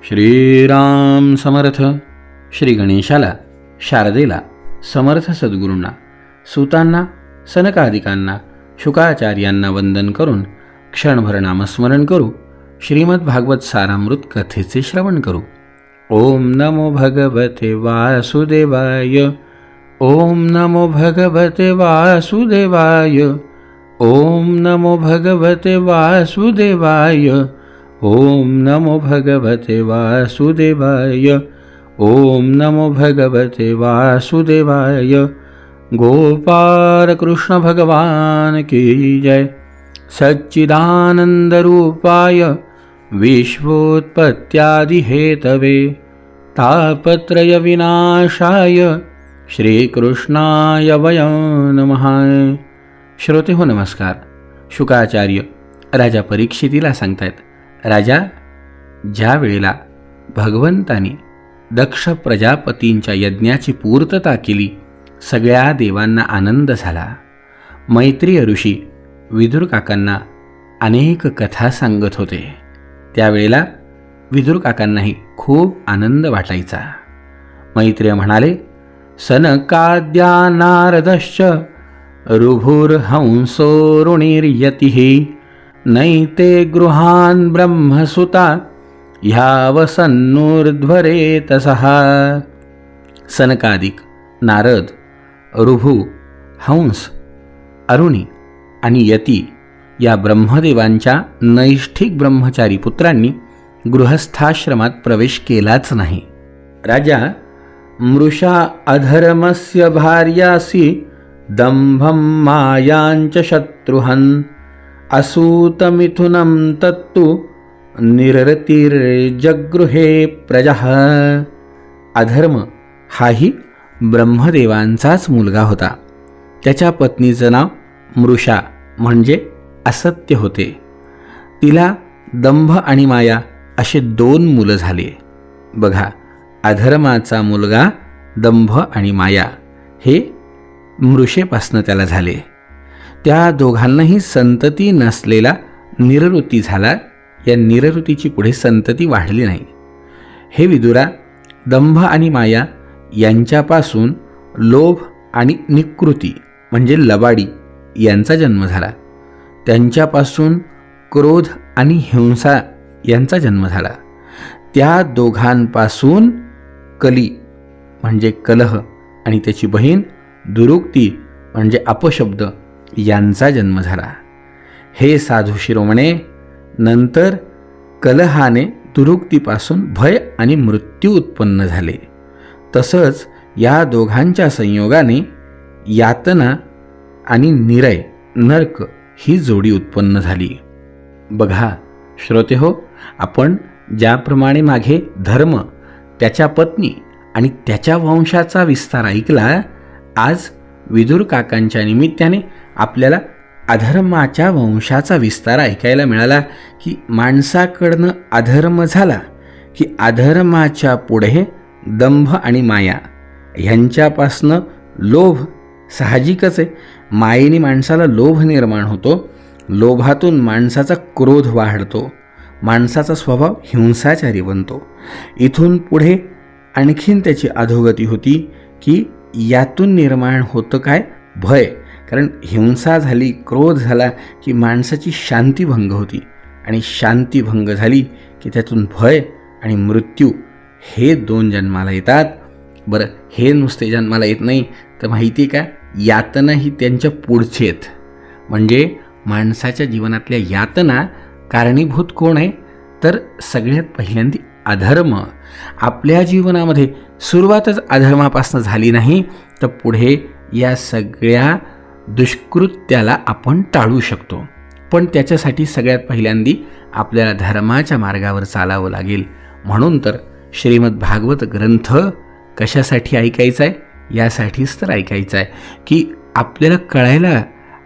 श्रीराम समर्थ. श्री गणेशाला, शारदेला, समर्थ सद्गुरूंना, सुतांना, सनकादिकांना, शुकाचार्यांना वंदन करून क्षणभर नामस्मरण करू. श्रीमद भागवत सारामृत कथेचे श्रवण करू. ओम नमो भगवते वासुदेवाय. ओम नमो भगवते वासुदेवाय. ओम नमो भगवते वासुदेवाय. ओम नमो भगवते वासुदेवाय. ओम नमो भगवते वासुदेवाय. गोपाल कृष्ण भगवान की जय. सच्चिदानंद रूपाय विश्वोत्पत्त्यादि हेतवे तापत्रय विनाशाय श्रीकृष्णाय वयं नमः. श्रोते हो नमस्कार. शुकाचार्य राजा परीक्षितीला सांगतायत, राजा, ज्या वेळेला भगवंतानी दक्ष प्रजापतींच्या यज्ञाची पूर्तता केली, सगळ्या देवांना आनंद झाला. मैत्रीय ऋषी विदुर काकांना अनेक कथा सांगत होते. त्यावेळेला विदुर काकांनाही खूप आनंद वाटायचा. मैत्रेय म्हणाले, सनकाद्या नारदश्च ऋभुर्हंसोरुणिर्यतिः नैते गृहान् ब्रह्मसुता ह्यावसन्नुर्ध्वरेतसः. सनकादिक, नारद, ऋभु, हंस, अरुणी आणि यती या ब्रह्मदेवांच्या नैष्ठिक ब्रह्मचारी पुत्रांनी गृहस्थाश्रमात प्रवेश केलाच नाही. राजा, मृषा अधर्मस्य भार्यासि दंभं मायांच शत्रुहन् असूतमिथुनं तत्तु निरतिर्जगृहे प्रजः. अधर्म हाही ब्रह्मदेवांचाच मुलगा होता. त्याच्या पत्नीचं नाव मृषा म्हणजे असत्य होते. तिला दंभ आणि माया असे 2 मुलं झाले. बघा, अधर्माचा मुलगा दंभ आणि माया हे मृषेपासनं त्याला झाले. त्या दोघांनाही संतती नसलेला निरऋती झाला. या निरऋतीची पुढे संतती वाढली नाही. हे विदुरा, दंभ आणि माया यांच्यापासून लोभ आणि निकृती म्हणजे लबाडी यांचा जन्म झाला. त्यांच्यापासून क्रोध आणि हिंसा यांचा जन्म झाला. त्या दोघांपासून कली म्हणजे कलह आणि त्याची बहीण दुरुक्ती म्हणजे अपशब्द यांचा जन्म झाला. हे साधू शिरोमणे, नंतर कलहाने दुरुक्तीपासून भय आणि मृत्यू उत्पन्न झाले. तसंच या दोघांच्या संयोगाने यातना आणि निरय नरक ही जोडी उत्पन्न झाली. बघा श्रोते हो, आपण ज्याप्रमाणे मागे धर्म, त्याच्या पत्नी आणि त्याच्या वंशाचा विस्तार ऐकला, आज विदुर काकांच्या निमित्ताने आपल्याला अधर्माच्या वंशाचा विस्तार ऐकायला मिळाला. की माणसाकडनं अधर्म झाला की अधर्माच्या पुढे दंभ आणि माया ह्यांच्यापासनं लोभ. साहजिकच आहे, मायेने माणसाला लोभ निर्माण होतो. लोभातून माणसाचा क्रोध वाढतो. माणसाचा स्वभाव हिंसाचारी बनतो. इथून पुढे आणखीन त्याची अधोगती होती की यातून निर्माण होतं काय? भय. कारण हिंसा झाली, क्रोध झाला की माणसाची शांतीभंग होती आणि शांतीभंग झाली की त्यातून भय आणि मृत्यू हे 2 जन्माला येतात. बरं, हे नुसते जन्माला येत नाही तर माहिती आहे का, यातना ही त्यांच्या पुढचे आहेत. म्हणजे माणसाच्या जीवनातल्या यातना कारणीभूत कोण आहे? तर सगळ्यात पहिल्यांदा अधर्म. आपल्या जीवनामध्ये सुरुवातच अधर्मापासून झाली नाही तर पुढे या सगळ्या दुष्कृत्याला आपण टाळू शकतो. पण त्याच्यासाठी सगळ्यात पहिल्यांदा आपल्याला धर्माच्या मार्गावर चालावं लागेल. म्हणून तर श्रीमद भागवत ग्रंथ कशासाठी ऐकायचा आहे? यासाठीच तर ऐकायचा आहे की आपल्याला कळायला,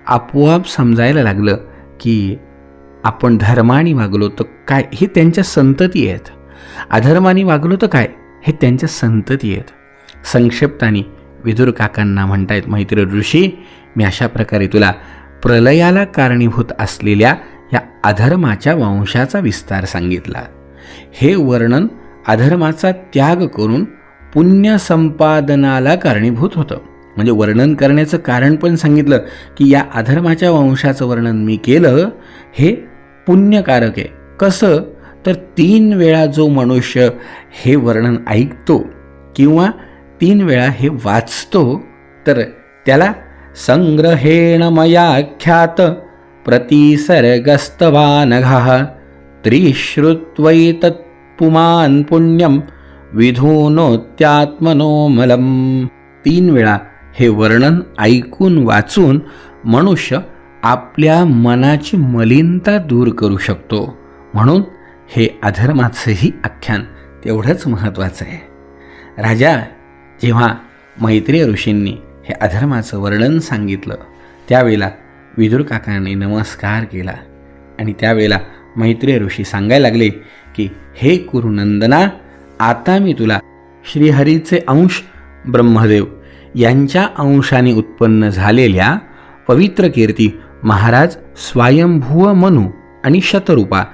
आपोआप समजायला लागलं की आपण धर्माने वागलो तर काय, हे त्यांच्या संतती आहेत. अधर्माने वागलो तर काय, हे त्यांच्या संतती आहेत. संक्षिप्ताने विदुर काकांना म्हणतायत, मैत्रेय ऋषी, मी अशा प्रकारे तुला प्रलयाला कारणीभूत असलेल्या या अधर्माच्या वंशाचा विस्तार सांगितला. हे वर्णन अधर्माचा त्याग करून पुण्य संपादनाला कारणीभूत होतं. म्हणजे वर्णन करण्याचं कारण पण सांगितलं की या अधर्माच्या वंशाचं वर्णन मी केलं हे पुण्यकारक आहे. कसं तर 3 वेळा जो मनुष्य हे वर्णन ऐकतो किंवा 3 वेळा हे वाचतो तर त्याला संग्रहेण मयाख्यात प्रतिसर्गस्तवानघः त्रिश्रुत्वैतत्पुमान् पुण्यं विधूनोत्यात्मनोमलम. 3 वेळा हे वर्णन ऐकून वाचून मनुष्य आपल्या मनाची मलिनता दूर करू शकतो. म्हणून हे अधर्माचंही आख्यान तेवढंच महत्त्वाचं आहे. राजा जेव्हा मैत्रेय ऋषींनी हे अधर्माचं वर्णन सांगितलं त्यावेळेला विदुर काकांनी नमस्कार केला आणि त्यावेळेला मैत्रेय ऋषी सांगायला लागले की हे कुरुनंदना, आता मी तुला श्रीहरीचे अंश ब्रह्मदेव यांच्या अंशाने उत्पन्न झालेल्या पवित्र कीर्ती महाराज स्वयंभुव मनु आणि शतरूपा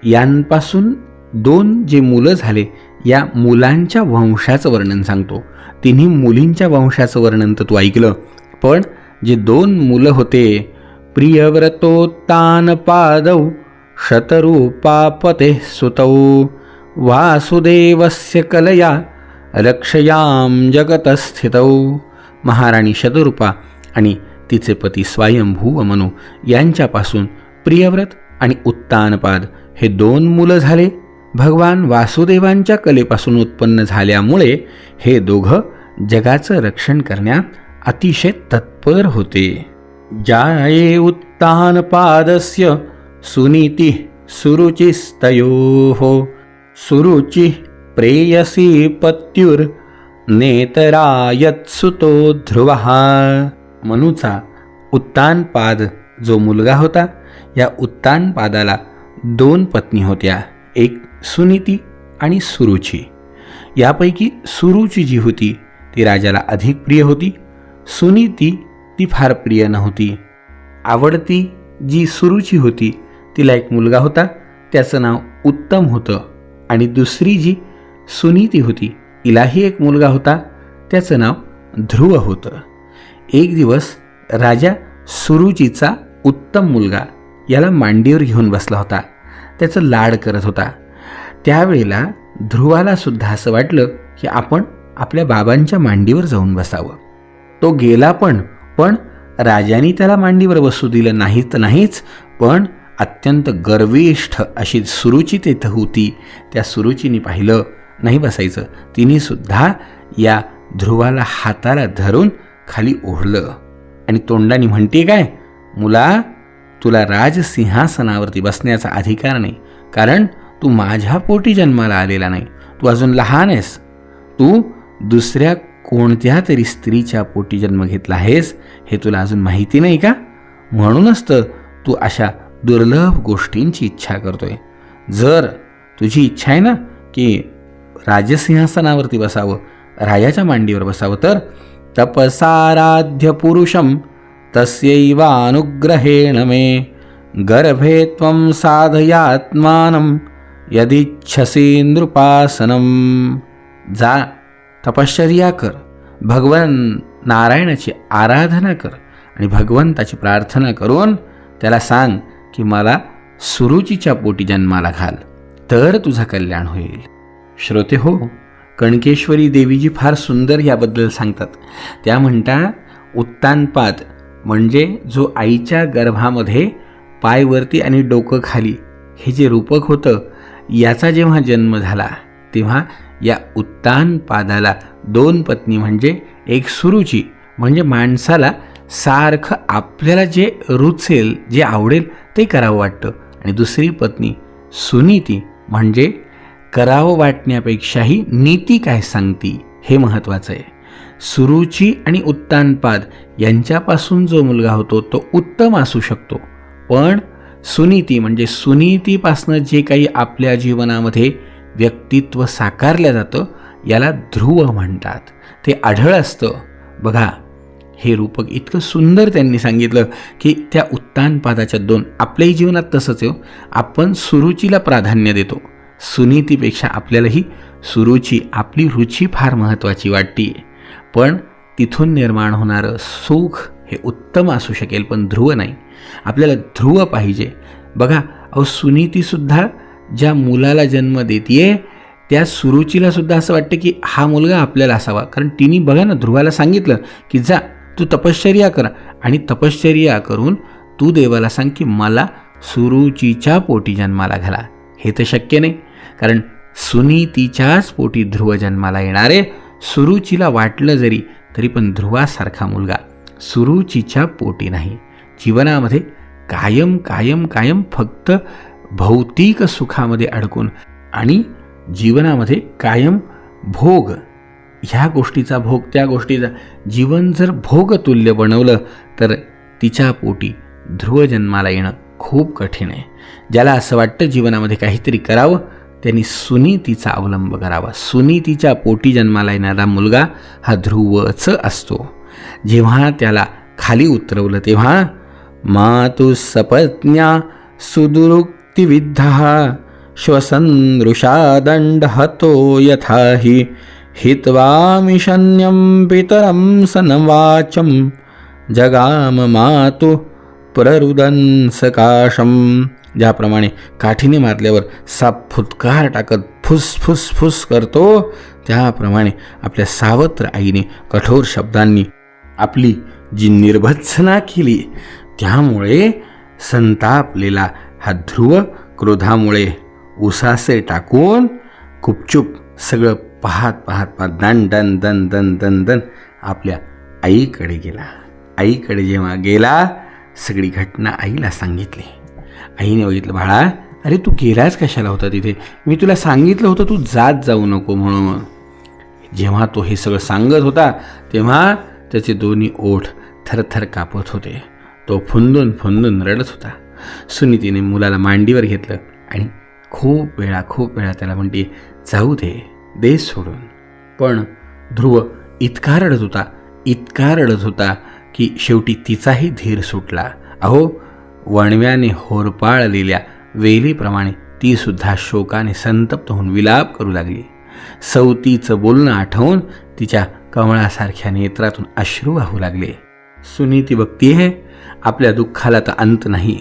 यांपासून 2 जे मुलं झाले या मुलांच्या वंशाचं वर्णन सांगतो. 3 मुलींच्या वंशाचं वर्णन तर तू ऐकलं, पण जे 2 मुलं होते प्रियव्रतोत्तानपादौ शतरूपापते सुतौ वासुदेवस्य कलया रक्षयाम जगतस्थितौ. महाराणी शतरूपा आणि तिचे पती स्वयंभुव मनु यांच्यापासून प्रियव्रत आणि उत्तानपाद हे 2 मुलं झाले. भगवान वासुदेवांच्या कलेपासून उत्पन्न झाल्यामुळे हे दोघं जगाचं रक्षण करण्यात अतिशय तत्पर होते. जाये उत्तानपादस्य सुनीती सुरुचिस्तयोः सुरुचि प्रेयसी पत्युर नेतरायत्सुतो ध्रुवः. मनुचा उत्तानपाद जो मुलगा होता या उत्तानपादाला 2 पत्नी होत्या, एक सुनीती आणि सुरुची. यापैकी सुरुची जी होती ती राजाला अधिक प्रिय होती. सुनीती ती फार प्रिय नव्हती. आवडती जी सुरुची होती तिला एक मुलगा होता, त्याचं नाव उत्तम होतं. आणि दुसरी जी सुनीती होती तिलाही एक मुलगा होता, त्याचं नाव ध्रुव होतं. एक दिवस राजा सुरुचीचा उत्तम मुलगा याला मांडीवर घेऊन बसला होता, त्याचं लाड करत होता. त्यावेळेला ध्रुवाला सुद्धा असं वाटलं की आपण आपल्या बाबांच्या मांडीवर जाऊन बसावं. तो गेला पण राजाने त्याला मांडीवर बसू दिलं नाहीच, पण अत्यंत गर्विष्ठ अशी सुरुची तेथे होती. त्या सुरुचीने पाहिलं नाही बसायचं, तिने सुद्धा या ध्रुवाला हाताला धरून खाली ओढलं आणि तोंडाने म्हणते काय, मुला तुला राजसिंहासनावरती बसण्याचा अधिकार नाही, कारण तू माझ्या पोटी जन्माला आलेला नाही, तू अजून लहान आहेस, तू दुसऱ्या कोणत्या तरी स्त्रीच्या पोटी जन्म घेतला आहेस हे तुला अजून माहिती नाही का? म्हणूनच तर तू अशा दुर्लभ गोष्टींची इच्छा करतोय. जर तुझी इच्छा आहे ना की राजसिंहासनावरती बसावं, राजाच्या मांडीवर बसावं, तर तपसाराध्य पुरुषम तस्यैव अनुग्रहेण मे गर्भे त्वं साधयात्मानं यदिच्छसी नृपासनं. जा तपश्चर्या कर, भगवान नारायणाची आराधना कर आणि भगवंताची प्रार्थना करून त्याला सांग की मला सुरुचीच्या पोटी जन्माला घाल, तर तुझं कल्याण होईल. श्रोते हो, कणकेश्वरी देवीजी फार सुंदर याबद्दल सांगतात. त्या म्हणतात उत्तानपाद म्हणजे जो आईच्या गर्भामध्ये पायवरती आणि डोकं खाली हे जे रूपक होतं याचा जेव्हा जन्म झाला तेव्हा या उत्तानपादाला 2 पत्नी म्हणजे एक सुरुची म्हणजे माणसाला सारखं आपल्याला जे रुचेल जे आवडेल ते करावं वाटतं, आणि दुसरी पत्नी सुनीती म्हणजे करावं वाटण्यापेक्षाही नीती काय सांगती हे महत्त्वाचं आहे. सुरुची आणि उत्तानपाद यांच्यापासून जो मुलगा होतो तो उत्तम असू शकतो, पण सुनीती म्हणजे सुनीतीपासनं जे काही आपल्या जीवनामध्ये व्यक्तित्व साकारलं जातं याला ध्रुव म्हणतात. ते आढळ असतं. बघा हे रूपक इतकं सुंदर त्यांनी सांगितलं की त्या उत्तानपादाच्या 2 आपल्याही जीवनात तसंच आहे. आपण सुरुचीला प्राधान्य देतो, सुनीतीपेक्षा आपल्यालाही सुरुची आपली रुची फार महत्त्वाची वाटते, पण तिथून निर्माण होणारं सुख हे उत्तम असू शकेल, पण ध्रुव नाही. आपल्याला ध्रुव पाहिजे. बघा, सुनीतीसुद्धा ज्या मुलाला जन्म देते त्या सुरुचीला सुद्धा असं वाटतं की हा मुलगा आपल्याला असावा, कारण तिने बघा ना ध्रुवाला सांगितलं की जा तू तपश्चर्या कर, आणि तपश्चर्या करून तू देवाला सांग की मला सुरुचीच्या पोटी जन्माला घाला. हे तर शक्य नाही, कारण सुनीतीच्याच पोटी ध्रुव जन्माला येणारे. सुरुचीला वाटलं जरी तरी पण ध्रुवासारखा मुलगा सुरुचीच्या पोटी नाही. जीवनामध्ये कायम कायम कायम फक्त भौतिक सुखामध्ये अडकून आणि जीवनामध्ये कायम भोग, ह्या गोष्टीचा भोग त्या गोष्टीचा, जीवन जर भोगतुल्य बनवलं तर तिच्या पोटी ध्रुव जन्माला येणं खूप कठीण आहे. ज्याला असं वाटतं जीवनामध्ये काहीतरी करावं त्यांनी सुनीतीचा अवलंब करावा. सुनीतीच्या पोटी जन्माला येणारा मुलगा हा ध्रुवच असतो. जेव्हा त्याला खाली उतरवलं तेव्हा मातु सपत्न्या सुदुरुक्तिविद्धः श्वसनृषादंड हतो यथाहि हित्वामिशन्यं पितरं सनवाचं जगाम मातु प्ररुदन सकाशम. ज्याप्रमाणे काठीने मारल्यावर साप फुटकार टाकत फुस फुस फुस करतो, त्याप्रमाणे आपल्या सावत्र आईने कठोर शब्दांनी आपली जी निर्भत्सना केली, त्यामुळे संतापलेला हा ध्रुव क्रोधामुळे उसासे टाकून गुपचूप सगळं पाहत पाहत पाहत दन दन दन दन दन दन आपल्या आईकडे गेला. आईकडे जेव्हा गेला सगळी घटना आईला सांगितली. आईने बघितलं, बाळा अरे तू गेलाच कशाला होता तिथे, मी तुला सांगितलं होतं तू जात जाऊ नको म्हणून. जेव्हा तो हे सगळं सांगत होता तेव्हा त्याचे दोन्ही ओठ थरथर कापत होते. तो फुंदून फुंदून रडत होता. सुनीतीने मुलाला मांडीवर घेतलं आणि खूप वेळा त्याला म्हणते जाऊ दे सोडून. पण ध्रुव इतका रडत होता की शेवटी तिचाही धीर सुटला. अहो, वणव्याने होरपाळलेल्या वेलीप्रमाणे ती सुद्धा शोकाने संतप्त होऊन विलाप करू लागली. सवतीचं बोलणं आठवून तिच्या कमळासारख्या नेत्रातून अश्रू वाहू लागले. सुनीती बघतीये आपल्या दुःखाला तर अंत नाही,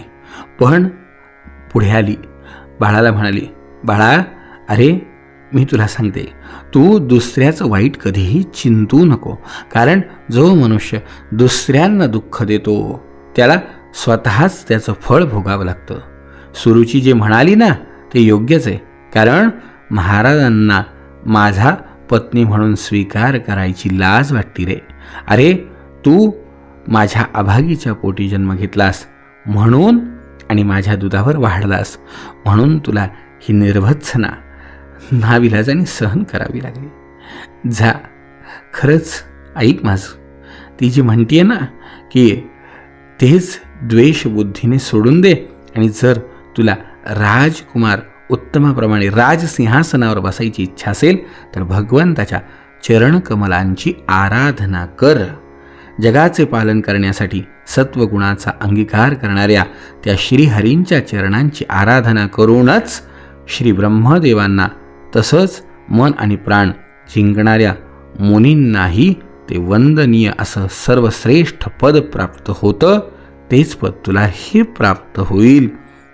पण पुढे आली, बाळाला म्हणाली, बाळा अरे मी तुला सांगते, तू दुसऱ्याचं वाईट कधीही चिंतू नको, कारण जो मनुष्य दुसऱ्यांना दुःख देतो त्याला स्वतःच त्याचं फळ भोगावं लागतं. सुरुची जे म्हणाली ना ते योग्यच आहे, कारण महाराजांना माझा पत्नी म्हणून स्वीकार करायची लाज वाटती रे. अरे तू माझ्या अभागीच्या पोटी जन्म घेतलास म्हणून आणि माझ्या दुधावर वाढलास म्हणून तुला ही निर्भत्सना नाविलाजाने सहन करावी लागली. जा, खरंच ऐक माझं. ती जी म्हणतीये ना की तेच द्वेषबुद्धीने सोडून दे, आणि जर तुला राजकुमार उत्तमाप्रमाणे राजसिंहासनावर बसायची इच्छा असेल तर भगवंताच्या चरणकमलांची आराधना कर. जगाचे पालन करण्यासाठी सत्वगुणाचा अंगीकार करणाऱ्या त्या श्रीहरींच्या चरणांची आराधना करूनच श्री ब्रह्मदेवांना तसंच मन आणि प्राण जिंकणाऱ्या मुनींनाही ते वंदनीय असं सर्वश्रेष्ठ पद प्राप्त होतं. तेच पद तुलाही प्राप्त होईल.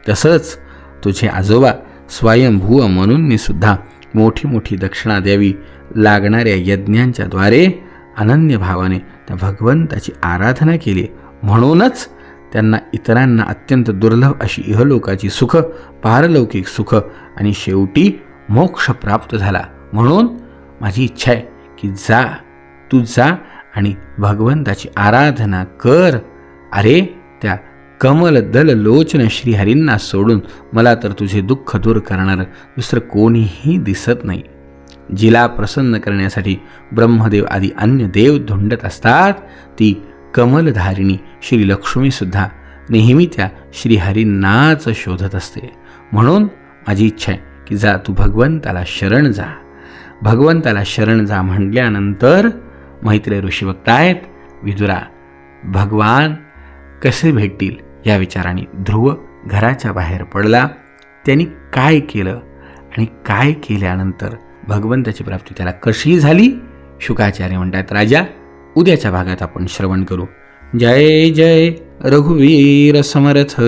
तसंच तुझे आजोबा स्वयंभू मनूंनी सुद्धा मोठी मोठी दक्षिणा द्यावी लागणाऱ्या यज्ञांच्या द्वारे अनन्य भावाने त्या भगवंताची आराधना केली, म्हणूनच त्यांना इतरांना अत्यंत दुर्लभ अशी इहलोकाची सुख, पारलौकिक सुख आणि शेवटी मोक्ष प्राप्त झाला. म्हणून माझी इच्छा आहे की तू जा आणि भगवंताची आराधना कर. अरे त्या कमलदल लोचन श्रीहरींना सोडून मला तर तुझे दुःख दूर करणारं दुसरं कोणीही दिसत नाही. जिला प्रसन्न करण्यासाठी ब्रह्मदेव आदी अन्य देव धुंडत असतात, ती कमलधारिणी श्री लक्ष्मीसुद्धा नेहमी त्या श्रीहरींनाच शोधत असते. म्हणून माझी इच्छा आहे की जा तू भगवंताला शरण जा. भगवंताला शरण जा म्हटल्यानंतर मैत्रेय ऋषी बघतायत, विदुरा भगवान कसे भेटतील या विचाराने ध्रुव घराच्या बाहेर पडला. त्यांनी काय केलं आणि काय केल्यानंतर भगवंताची प्राप्ती त्याला कशी झाली शुकाचार्य म्हणतात. राजा, उद्याच्या भागात आपण श्रवण करू. जय जय रघुवीर समर्थ.